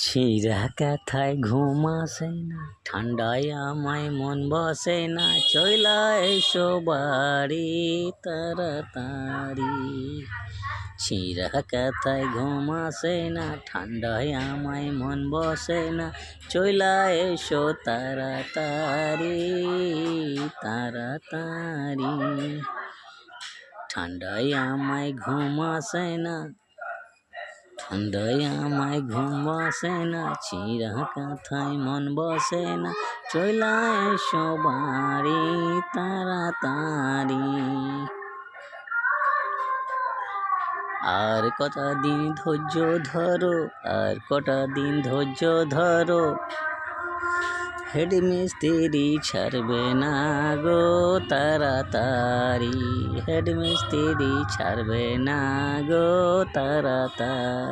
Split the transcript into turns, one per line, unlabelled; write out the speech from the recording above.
ছিঁড়া কাঁথায় ঘুম আসে না, ঠান্ডায় আমায় মন বসে না, চইলা এসো বাড়ি তাড়াতাড়ি। ছিঁড়া কাঁথায় ঘুম আসে না, ঠান্ডায় আমায় মন বসে না, চইলা এসো তাড়াতাড়ি তাড়াতাড়ি। ঠান্ডায় আমায় ঘুম আসে না, ঠান্ডায় আমায় ঘুম আসে না, ছিঁড়া কাঁথায় মন বসে না, চইলা এসো বাড়ি তাড়াতাড়ি। আর কটা দিন ধৈর্য ধরো, আর কটা দিন ধৈর্য ধরো, হেডমিস্ত্রি ছাড়বে না গো তাড়াতাড়ি, হেডমিস্ত্রি ছাড়বে না গো তাড়াতাড়ি।